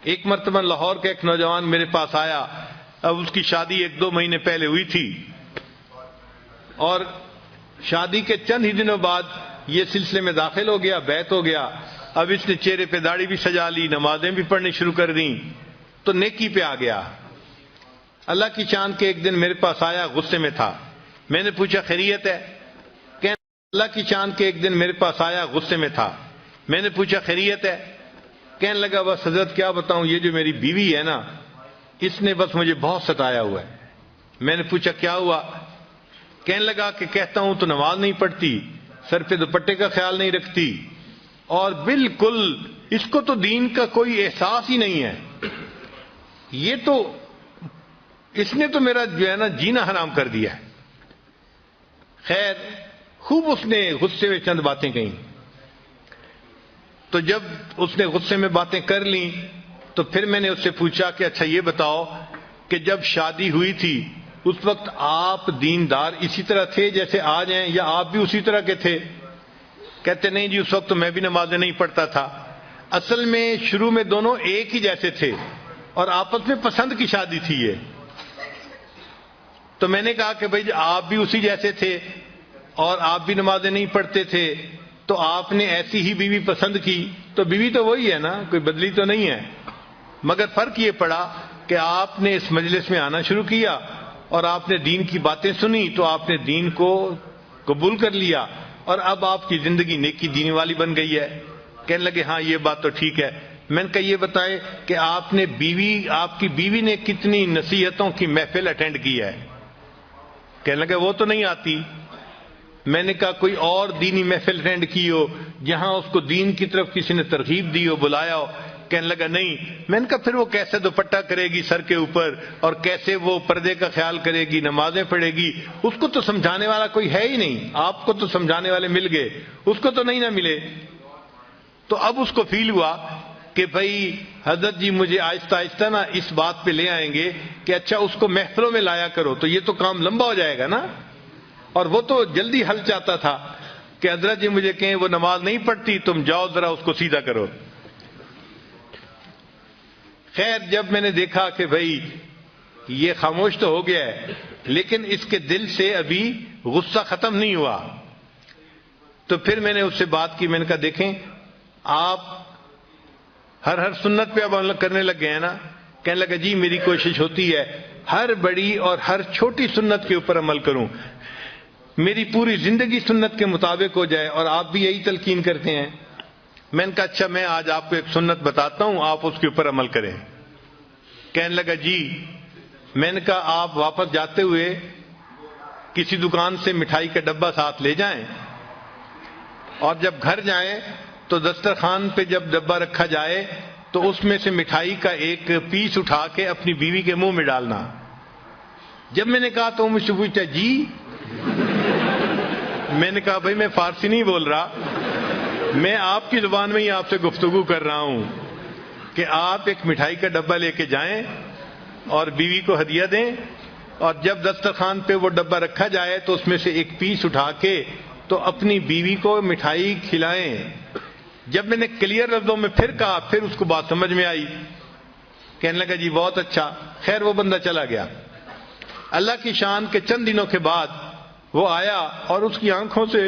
ایک مرتبہ لاہور کا ایک نوجوان میرے پاس آیا، اب اس کی شادی 1-2 مہینے پہلے ہوئی تھی، اور شادی کے چند ہی دنوں بعد یہ سلسلے میں داخل ہو گیا، بیعت ہو گیا۔ اب اس نے چہرے پہ داڑھی بھی سجا لی، نمازیں بھی پڑھنی شروع کر دیں، تو نیکی پہ آ گیا۔ اللہ کی شان کے ایک دن میرے پاس آیا، غصے میں تھا۔ میں نے پوچھا خیریت ہے؟ اللہ کی شان کے ایک دن میرے پاس آیا، غصے میں تھا۔ میں نے پوچھا خیریت ہے؟ کہنے لگا بس حضرت کیا بتاؤں، یہ جو میری بیوی ہے نا، اس نے بس مجھے بہت ستایا ہوا ہے۔ میں نے پوچھا کیا ہوا؟ کہنے لگا کہ کہتا ہوں تو نماز نہیں پڑھتی، سر پہ دوپٹے کا خیال نہیں رکھتی، اور بالکل اس کو تو دین کا کوئی احساس ہی نہیں ہے، یہ تو اس نے تو میرا جو ہے نا جینا حرام کر دیا ہے۔ خیر خوب اس نے غصے میں چند باتیں کہیں، تو جب اس نے غصے میں باتیں کر لیں تو پھر میں نے اس سے پوچھا کہ اچھا یہ بتاؤ کہ جب شادی ہوئی تھی اس وقت آپ دیندار اسی طرح تھے جیسے آج ہیں، یا آپ بھی اسی طرح کے تھے؟ کہتے نہیں جی اس وقت تو میں بھی نمازیں نہیں پڑھتا تھا۔ اصل میں شروع میں دونوں ایک ہی جیسے تھے اور آپس میں پسند کی شادی تھی یہ۔ تو میں نے کہا کہ بھائی آپ بھی اسی جیسے تھے اور آپ بھی نمازیں نہیں پڑھتے تھے، تو آپ نے ایسی ہی بیوی پسند کی، تو بیوی تو وہی ہے نا، کوئی بدلی تو نہیں ہے، مگر فرق یہ پڑا کہ آپ نے اس مجلس میں آنا شروع کیا اور آپ نے دین کی باتیں سنی تو آپ نے دین کو قبول کر لیا، اور اب آپ کی زندگی نیکی دین والی بن گئی ہے۔ کہنے لگے ہاں یہ بات تو ٹھیک ہے۔ میں نے کہا یہ بتائیں کہ آپ کی بیوی نے کتنی نصیحتوں کی محفل اٹینڈ کی ہے؟ کہنے لگے وہ تو نہیں آتی۔ میں نے کہا کوئی اور دینی محفل اٹینڈ کی ہو جہاں اس کو دین کی طرف کسی نے ترغیب دی ہو، بلایا ہو؟ کہنے لگا نہیں۔ میں نے کہا پھر وہ کیسے دوپٹہ کرے گی سر کے اوپر، اور کیسے وہ پردے کا خیال کرے گی، نمازیں پڑھے گی؟ اس کو تو سمجھانے والا کوئی ہے ہی نہیں، آپ کو تو سمجھانے والے مل گئے، اس کو تو نہیں نہ ملے۔ تو اب اس کو فیل ہوا کہ بھائی حضرت جی مجھے آہستہ آہستہ نا اس بات پہ لے آئیں گے کہ اچھا اس کو محفلوں میں لایا کرو، تو یہ تو کام لمبا ہو جائے گا نا۔ اور وہ تو جلدی حل چاہتا تھا کہ حضرت جی مجھے کہیں وہ نماز نہیں پڑھتی، تم جاؤ ذرا اس کو سیدھا کرو۔ خیر جب میں نے دیکھا کہ بھائی یہ خاموش تو ہو گیا ہے لیکن اس کے دل سے ابھی غصہ ختم نہیں ہوا، تو پھر میں نے اس سے بات کی۔ میں نے کہا دیکھیں آپ ہر سنت پہ اب عمل کرنے لگ گئے ہیں نا؟ کہنے لگا جی میری کوشش ہوتی ہے ہر بڑی اور ہر چھوٹی سنت کے اوپر عمل کروں، میری پوری زندگی سنت کے مطابق ہو جائے، اور آپ بھی یہی تلقین کرتے ہیں۔ میں نے کہا اچھا میں آج آپ کو ایک سنت بتاتا ہوں، آپ اس کے اوپر عمل کریں۔ کہنے لگا جی۔ میں نے کہا آپ واپس جاتے ہوئے کسی دکان سے مٹھائی کا ڈبہ ساتھ لے جائیں، اور جب گھر جائیں تو دسترخوان پہ جب ڈبہ رکھا جائے تو اس میں سے مٹھائی کا ایک پیس اٹھا کے اپنی بیوی کے منہ میں ڈالنا۔ جب میں نے کہا تو وہ مجھ سے پوچھتا جی؟ میں نے کہا بھائی میں فارسی نہیں بول رہا، میں آپ کی زبان میں ہی آپ سے گفتگو کر رہا ہوں کہ آپ ایک مٹھائی کا ڈبہ لے کے جائیں اور بیوی کو ہدیہ دیں، اور جب دسترخوان پہ وہ ڈبہ رکھا جائے تو اس میں سے ایک پیس اٹھا کے تو اپنی بیوی کو مٹھائی کھلائیں۔ جب میں نے کلیئر لفظوں میں پھر کہا پھر اس کو بات سمجھ میں آئی۔ کہنے لگا جی بہت اچھا۔ خیر وہ بندہ چلا گیا۔ اللہ کی شان کے چند دنوں کے بعد وہ آیا اور اس کی آنکھوں سے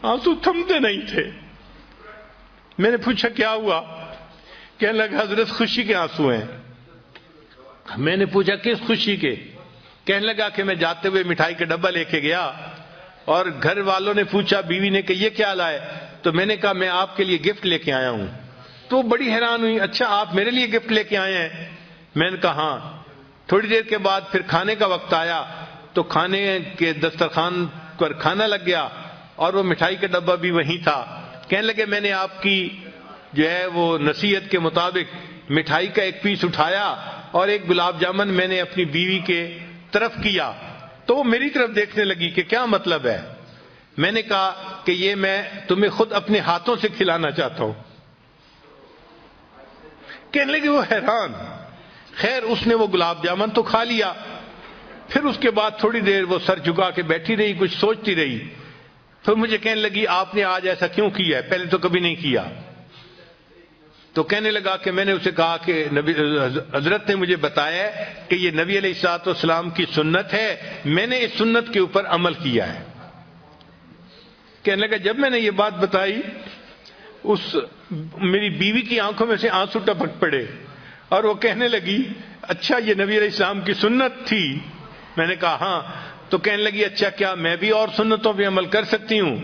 آنسو تھمتے نہیں تھے۔ میں نے پوچھا کیا ہوا؟ کہنے لگا حضرت خوشی کے آنسو ہیں۔ میں نے پوچھا کس خوشی کے؟ کہنے لگا کہ میں جاتے ہوئے مٹھائی کا ڈبہ لے کے گیا اور گھر والوں نے پوچھا، بیوی نے کہ یہ کیا لائے؟ تو میں نے کہا میں آپ کے لیے گفٹ لے کے آیا ہوں۔ تو بڑی حیران ہوئی، اچھا آپ میرے لیے گفٹ لے کے آئے ہیں؟ میں نے کہا ہاں۔ تھوڑی دیر کے بعد پھر کھانے کا وقت آیا تو کھانے کے دسترخوان پر کھانا لگ گیا اور وہ مٹھائی کا ڈبہ بھی وہیں تھا۔ کہنے لگے میں نے آپ کی جو ہے وہ نصیحت کے مطابق مٹھائی کا ایک پیس اٹھایا اور ایک گلاب جامن میں نے اپنی بیوی کے طرف کیا، تو وہ میری طرف دیکھنے لگی کہ کیا مطلب ہے؟ میں نے کہا کہ یہ میں تمہیں خود اپنے ہاتھوں سے کھلانا چاہتا ہوں۔ کہنے لگے وہ حیران۔ خیر اس نے وہ گلاب جامن تو کھا لیا، پھر اس کے بعد تھوڑی دیر وہ سر جھکا کے بیٹھی رہی، کچھ سوچتی رہی۔ پھر مجھے کہنے لگی آپ نے آج ایسا کیوں کیا ہے؟ پہلے تو کبھی نہیں کیا۔ تو کہنے لگا کہ میں نے اسے کہا کہ حضرت نے مجھے بتایا ہے کہ یہ نبی علیہ الصلوۃ والسلام کی سنت ہے، میں نے اس سنت کے اوپر عمل کیا ہے۔ کہنے لگا جب میں نے یہ بات بتائی میری بیوی کی آنکھوں میں سے آنسو ٹپک پڑے اور وہ کہنے لگی اچھا یہ نبی علیہ السلام کی سنت تھی؟ میں نے کہا ہاں۔ تو کہنے لگی اچھا کیا میں بھی اور سنتوں پہ عمل کر سکتی ہوں؟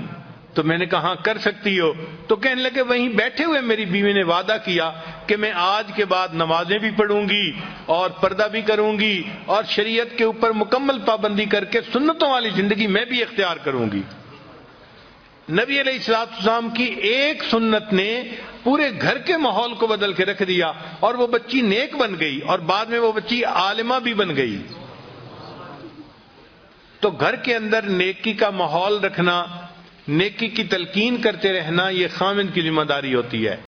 تو میں نے کہا ہاں کر سکتی ہو۔ تو کہنے لگے وہیں بیٹھے ہوئے میری بیوی نے وعدہ کیا کہ میں آج کے بعد نمازیں بھی پڑھوں گی اور پردہ بھی کروں گی اور شریعت کے اوپر مکمل پابندی کر کے سنتوں والی زندگی میں بھی اختیار کروں گی۔ نبی علیہ الصلوۃ والسلام کی ایک سنت نے پورے گھر کے ماحول کو بدل کے رکھ دیا اور وہ بچی نیک بن گئی اور بعد میں وہ بچی عالمہ بھی بن گئی۔ تو گھر کے اندر نیکی کا ماحول رکھنا، نیکی کی تلقین کرتے رہنا، یہ خاوند کی ذمہ داری ہوتی ہے۔